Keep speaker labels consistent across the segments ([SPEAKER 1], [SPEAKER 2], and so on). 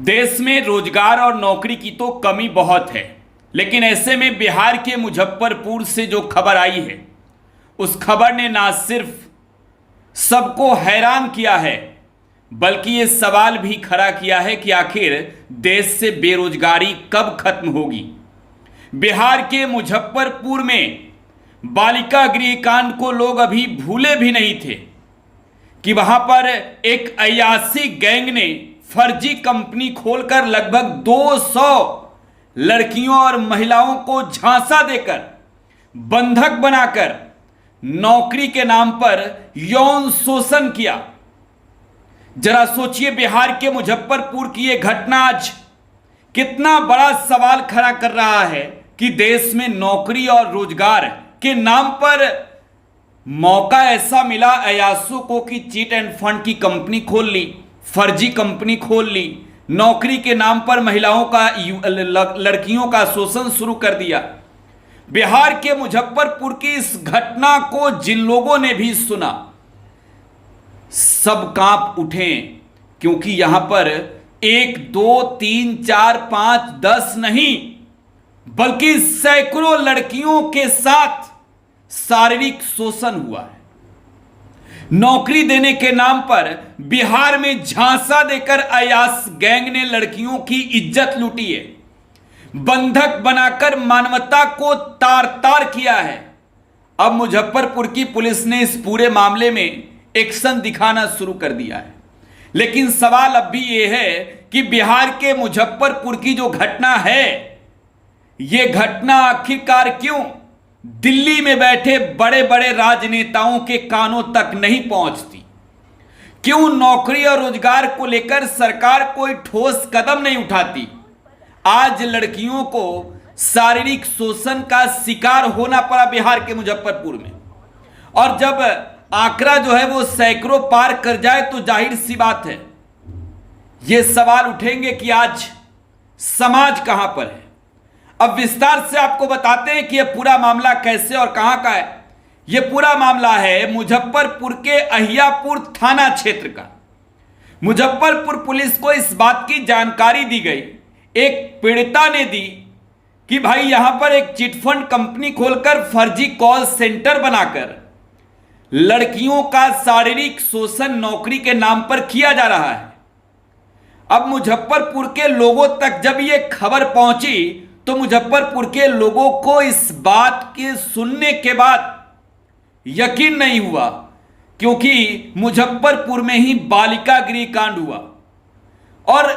[SPEAKER 1] देश में रोजगार और नौकरी की तो कमी बहुत है, लेकिन ऐसे में बिहार के मुजफ्फरपुर से जो खबर आई है, उस खबर ने ना सिर्फ सबको हैरान किया है, बल्कि ये सवाल भी खड़ा किया है कि आखिर देश से बेरोजगारी कब खत्म होगी। बिहार के मुजफ्फरपुर में बालिका गृह कांड को लोग अभी भूले भी नहीं थे कि वहां पर एक अयासी गैंग ने फर्जी कंपनी खोलकर लगभग 200 लड़कियों और महिलाओं को झांसा देकर बंधक बनाकर नौकरी के नाम पर यौन शोषण किया। जरा सोचिए, बिहार के मुजफ्फरपुर की यह घटना आज कितना बड़ा सवाल खड़ा कर रहा है कि देश में नौकरी और रोजगार के नाम पर मौका ऐसा मिला अयासों को कि चीट एंड फंड की कंपनी खोल ली, फर्जी कंपनी खोल ली, नौकरी के नाम पर महिलाओं का लड़कियों का शोषण शुरू कर दिया। बिहार के मुजफ्फरपुर की इस घटना को जिन लोगों ने भी सुना, सब कांप उठे, क्योंकि यहां पर 1 2 3 4 5 10 नहीं बल्कि सैकड़ों लड़कियों के साथ शारीरिक शोषण हुआ है। नौकरी देने के नाम पर बिहार में झांसा देकर अयास गैंग ने लड़कियों की इज्जत लूटी है, बंधक बनाकर मानवता को तार तार किया है। अब मुजफ्फरपुर की पुलिस ने इस पूरे मामले में एक्शन दिखाना शुरू कर दिया है, लेकिन सवाल अब भी यह है कि बिहार के मुजफ्फरपुर की जो घटना है, यह घटना आखिरकार क्यों दिल्ली में बैठे बड़े बड़े राजनेताओं के कानों तक नहीं पहुंचती? क्यों नौकरी और रोजगार को लेकर सरकार कोई ठोस कदम नहीं उठाती? आज लड़कियों को शारीरिक शोषण का शिकार होना पड़ा बिहार के मुजफ्फरपुर में, और जब आंकड़ा जो है वो सैकड़ों पार कर जाए तो जाहिर सी बात है ये सवाल उठेंगे कि आज समाज कहां पर है। अब विस्तार से आपको बताते हैं कि यह पूरा मामला कैसे और कहां का है। यह पूरा मामला है मुजफ्फरपुर के अहियापुर थाना क्षेत्र का। मुजफ्फरपुर पुलिस को इस बात की जानकारी दी गई, एक पीड़िता ने दी कि भाई यहां पर एक चिटफंड कंपनी खोलकर फर्जी कॉल सेंटर बनाकर लड़कियों का शारीरिक शोषण नौकरी के नाम पर किया जा रहा है। अब मुजफ्फरपुर के लोगों तक जब यह खबर पहुंची तो मुजफ्फरपुर के लोगों को इस बात के सुनने के बाद यकीन नहीं हुआ, क्योंकि मुजफ्फरपुर में ही बालिका गृह कांड हुआ और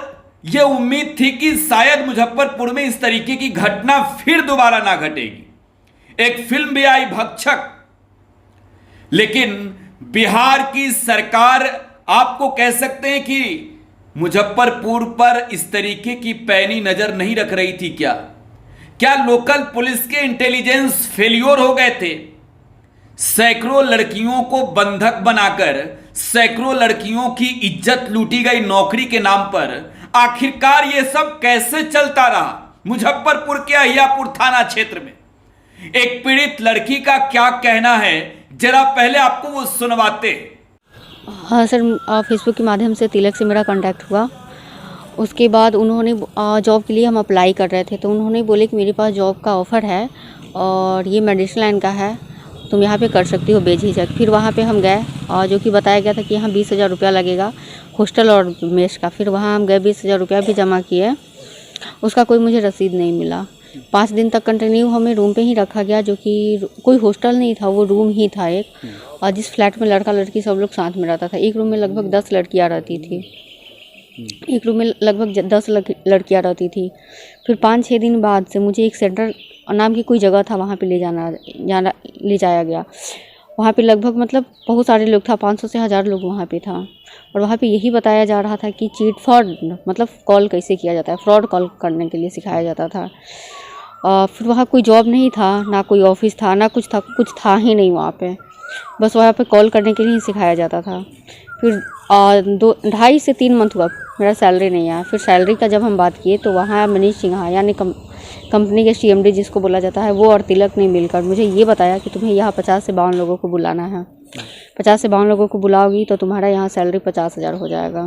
[SPEAKER 1] यह उम्मीद थी कि शायद मुजफ्फरपुर में इस तरीके की घटना फिर दोबारा ना घटेगी। एक फिल्म भी आई भक्षक, लेकिन बिहार की सरकार आपको कह सकते हैं कि मुजफ्फरपुर पर इस तरीके की पैनी नजर नहीं रख रही थी। क्या लोकल पुलिस के इंटेलिजेंस फेल्योर हो गए थे? सैकड़ों लड़कियों को बंधक बनाकर सैकड़ों लड़कियों की इज्जत लूटी गई नौकरी के नाम पर। आखिरकार यह सब कैसे चलता रहा मुजफ्फरपुर के अहियापुर थाना क्षेत्र में? एक पीड़ित लड़की का क्या कहना है, जरा पहले आपको वो सुनवाते।
[SPEAKER 2] हाँ सर, फेसबुक के माध्यम से तिलक से मेरा कांटेक्ट हुआ। उसके बाद उन्होंने जॉब के लिए हम अप्लाई कर रहे थे, तो उन्होंने बोले कि मेरे पास जॉब का ऑफ़र है और ये मेडिसिन लाइन का है, तुम यहाँ पे कर सकती हो बेझिझक। फिर वहाँ पे हम गए और जो कि बताया गया था कि यहाँ 20,000 रुपया लगेगा हॉस्टल और मेस का। फिर वहाँ हम गए, 20,000 रुपया भी जमा किए, उसका कोई मुझे रसीद नहीं मिला। 5 दिन तक कंटिन्यू हमें रूम पे ही रखा गया, जो कि कोई हॉस्टल नहीं था, वो रूम ही था एक, और जिस फ्लैट में लड़का लड़की सब लोग साथ में रहता था। एक रूम में लगभग 10 लड़कियां रहती थी, एक रूम में लगभग 10 लड़कियां रहती थी। फिर 5-6 दिन बाद से मुझे एक सेंटर नाम की कोई जगह था, वहाँ पे ले जाया गया। वहाँ पे लगभग मतलब बहुत सारे लोग था, 500 से 1000 लोग वहाँ पे था, और वहाँ पे यही बताया जा रहा था कि चीट फ्रॉड मतलब कॉल कैसे किया जाता है, फ्रॉड कॉल करने के लिए सिखाया जाता था। फिर वहाँ कोई जॉब नहीं था, ना कोई ऑफिस था, ना कुछ था ही नहीं वहाँ पे, बस वहाँ पे कॉल करने के लिए ही सिखाया जाता था। फिर 2.5 से 3 मंथ हुआ, मेरा सैलरी नहीं आया। फिर सैलरी का जब हम बात किए तो वहाँ मनीष सिन्हा यानी कंपनी के CMD जिसको बोला जाता है, वो और तिलक ने मिलकर मुझे ये बताया कि तुम्हें यहाँ 50 से 52 लोगों को बुलाना है। 50 से 52 लोगों को बुलाओगी तो तुम्हारा यहाँ सैलरी 50,000 हो जाएगा।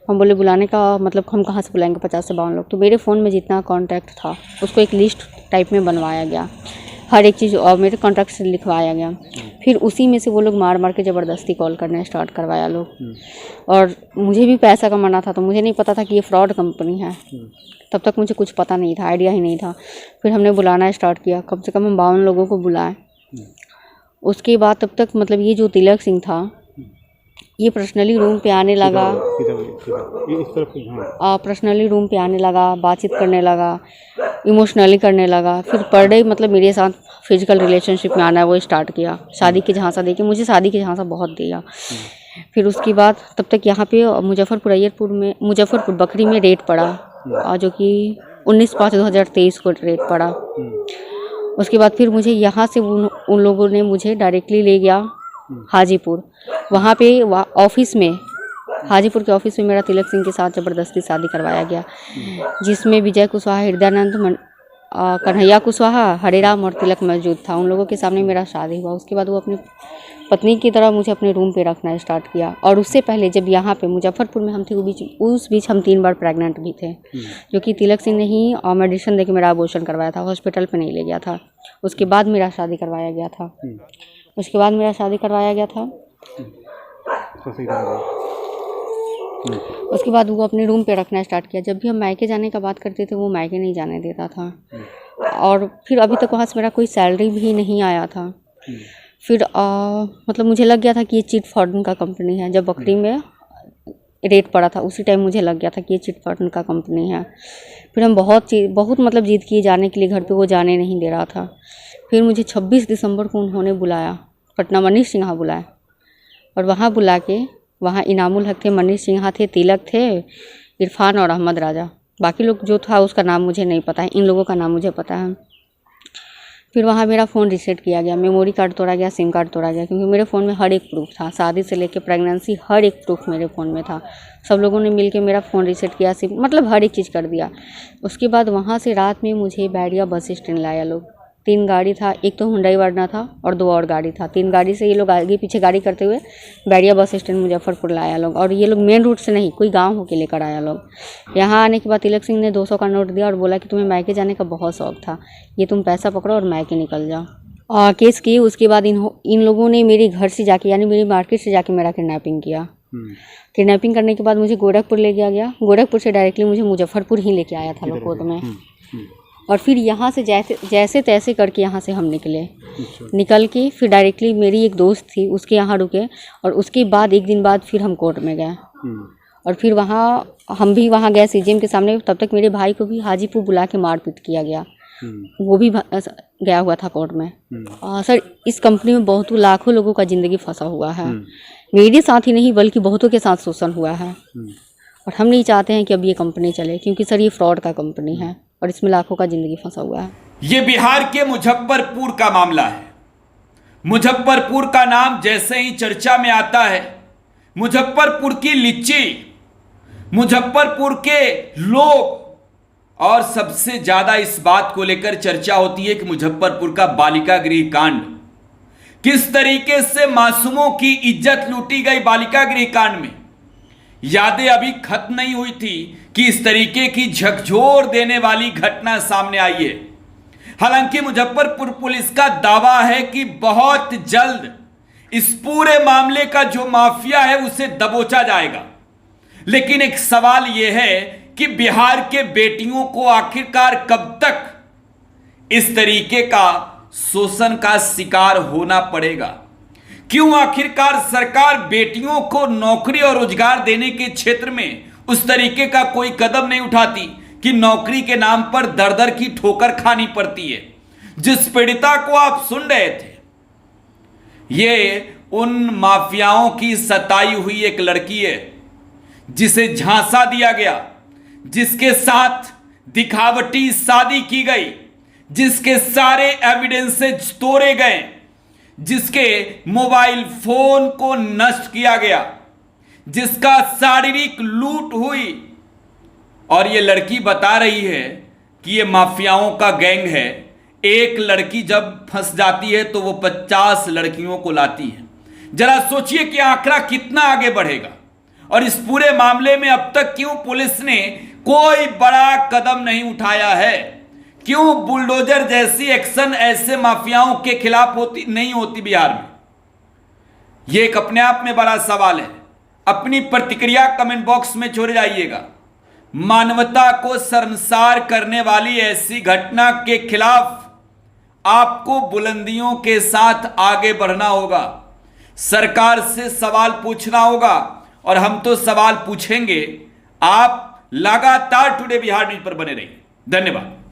[SPEAKER 2] हम बोले बुलाने का मतलब हम कहाँ से बुलाएंगे 50 से 52 लोग। तो मेरे फ़ोन में जितना कॉन्टैक्ट था उसको एक लिस्ट टाइप में बनवाया गया, हर एक चीज़ और मेरे कॉन्टैक्ट से लिखवाया गया। फिर उसी में से वो लोग मार मार के ज़बरदस्ती कॉल करना स्टार्ट करवाया लोग। और मुझे भी पैसा कमाना था, तो मुझे नहीं पता था कि ये फ्रॉड कंपनी है। तब तक मुझे कुछ पता नहीं था, आइडिया ही नहीं था। फिर हमने बुलाना स्टार्ट किया, कम से कम हम 52 लोगों को बुलाए। उसके बाद तब तक मतलब ये जो तिलक सिंह था ये पर्सनली रूम पे आने लगा, पर्सनली रूम पे आने लगा, बातचीत करने लगा, इमोशनली करने लगा। फिर पर डे मतलब मेरे साथ फिजिकल रिलेशनशिप में आना वो स्टार्ट किया। शादी के झांसा देके मुझे शादी के झांसा बहुत दिया। फिर उसके बाद तब तक यहाँ पे मुजफ्फरपुर बकरी में रेट पड़ा, जो कि 19/5/2023 को रेट पड़ा। उसके बाद फिर मुझे यहाँ से उन लोगों ने मुझे डायरेक्टली ले गया हाजीपुर। वहाँ पे ऑफिस में, हाजीपुर के ऑफिस में मेरा तिलक सिंह के साथ ज़बरदस्ती शादी करवाया गया, जिसमें विजय कुशवाहा, हृदयानंद, कन्हैया कुशवाहा, हरेराम और तिलक मौजूद था। उन लोगों के सामने मेरा शादी हुआ। उसके बाद वो अपनी पत्नी की तरह मुझे अपने रूम पे रखना स्टार्ट किया। और उससे पहले जब यहाँ पे मुजफ्फरपुर में हम थे उस बीच हम 3 बार प्रेग्नेंट भी थे, जो कि तिलक सिंह ने ही मेडिसिन देके मेरा अबॉर्शन करवाया था, हॉस्पिटल पे नहीं ले गया था। उसके बाद मेरा शादी करवाया गया था। उसके बाद वो अपने रूम पे रखना स्टार्ट किया। जब भी हम मायके जाने का बात करते थे वो मायके नहीं जाने देता था। और फिर अभी तक वहाँ से मेरा कोई सैलरी भी नहीं आया था। फिर मतलब मुझे लग गया था कि ये चिट फंड का कंपनी है। जब बकरी में रेट पड़ा था उसी टाइम मुझे लग गया था कि ये चिट फंड का कंपनी है। फिर हम बहुत मतलब जिद किए जाने के लिए घर पे, वो जाने नहीं दे रहा था। फिर मुझे 26 दिसंबर को उन्होंने बुलाया, पटना मनीष सिन्हा बुलाया। और वहाँ बुला के वहाँ इनामुल हक थे, मनीष सिन्हा थे, तिलक थे, इरफान और अहमद राजा। बाकी लोग जो था उसका नाम मुझे नहीं पता है, इन लोगों का नाम मुझे पता है। फिर वहाँ मेरा फ़ोन रीसेट किया गया, मेमोरी कार्ड तोड़ा गया, सिम कार्ड तोड़ा गया, क्योंकि मेरे फ़ोन में हर एक प्रूफ था, शादी से लेकर प्रेगनेंसी हर एक प्रूफ मेरे फ़ोन में था। सब लोगों ने मिलके मेरा फ़ोन रीसेट किया, सिम मतलब हर एक चीज़ कर दिया। उसके बाद वहाँ से रात में मुझे बैरिया बस स्टैंड लाया लोग। 3 गाड़ी था, एक तो हुंडई वर्ना था और 2 और गाड़ी था। 3 गाड़ी से ये लोग आगे पीछे गाड़ी करते हुए बैरिया बस स्टैंड मुजफ्फरपुर लाया लोग। और ये लोग मेन रूट से नहीं, कोई गांव होके लेकर आया लोग। यहाँ आने के बाद तिलक सिंह ने 200 का नोट दिया और बोला कि तुम्हें मायके जाने का बहुत शौक था, ये तुम पैसा पकड़ो और मायके निकल जाओ। केस की। उसके बाद इन लोगों ने मेरे घर से जाके, यानी मेरी मार्केट से जाके मेरा किडनैपिंग किया। किडनैपिंग करने के बाद मुझे गोरखपुर ले गया। गोरखपुर से डायरेक्टली मुझे मुजफ्फरपुर ही लेके आया था लोग कोर्ट में। और फिर यहाँ से जैसे तैसे करके यहाँ से हम निकल के फिर डायरेक्टली मेरी एक दोस्त थी उसके यहाँ रुके। और उसके बाद 1 दिन बाद फिर हम कोर्ट में गए। और फिर हम भी वहाँ गए सीजीएम के सामने। तब तक मेरे भाई को भी हाजीपुर बुला के मारपीट किया गया, वो भी गया हुआ था कोर्ट में। सर, इस कंपनी में बहुतों लाखों लोगों का ज़िंदगी फंसा हुआ है। मेरे साथ ही नहीं बल्कि बहुतों के साथ शोषण हुआ है। और हम नहीं चाहते हैं कि अब ये कंपनी चले, क्योंकि सर ये फ्रॉड का कंपनी है और इसमें लाखों का ज़िंदगी फंसा हुआ है।
[SPEAKER 1] ये बिहार के मुजफ्फरपुर का मामला है। मुजफ्फरपुर का नाम जैसे ही चर्चा में आता है, मुजफ्फरपुर की लिच्ची, मुजफ्फरपुर के लोग, और सबसे ज्यादा इस बात को लेकर चर्चा होती है कि मुजफ्फरपुर का बालिका गृह कांड, किस तरीके से मासूमों की इज्जत लूटी गई बालिका गृह कांड में। यादें अभी खत्म नहीं हुई थी कि इस तरीके की झकझोर देने वाली घटना सामने आई है। हालांकि मुजफ्फरपुर पुलिस का दावा है कि बहुत जल्द इस पूरे मामले का जो माफिया है उसे दबोचा जाएगा। लेकिन एक सवाल यह है कि बिहार के बेटियों को आखिरकार कब तक इस तरीके का शोषण का शिकार होना पड़ेगा? क्यों आखिरकार सरकार बेटियों को नौकरी और रोजगार देने के क्षेत्र में उस तरीके का कोई कदम नहीं उठाती कि नौकरी के नाम पर दर दर की ठोकर खानी पड़ती है? जिस पीड़िता को आप सुन रहे थे, ये उन माफियाओं की सताई हुई एक लड़की है जिसे झांसा दिया गया, जिसके साथ दिखावटी शादी की गई, जिसके सारे एविडेंसेस तोड़े गए, जिसके मोबाइल फोन को नष्ट किया गया, जिसका शारीरिक लूट हुई। और ये लड़की बता रही है कि ये माफियाओं का गैंग है। एक लड़की जब फंस जाती है तो वो 50 लड़कियों को लाती है। जरा सोचिए कि आंकड़ा कितना आगे बढ़ेगा। और इस पूरे मामले में अब तक क्यों पुलिस ने कोई बड़ा कदम नहीं उठाया है? क्यों बुलडोजर जैसी एक्शन ऐसे माफियाओं के खिलाफ नहीं होती बिहार में? यह एक अपने आप में बड़ा सवाल है। अपनी प्रतिक्रिया कमेंट बॉक्स में छोड़ जाइएगा। मानवता को शर्मसार करने वाली ऐसी घटना के खिलाफ आपको बुलंदियों के साथ आगे बढ़ना होगा, सरकार से सवाल पूछना होगा, और हम तो सवाल पूछेंगे। आप लगातार टुडे बिहार न्यूज पर बने रहिए। धन्यवाद।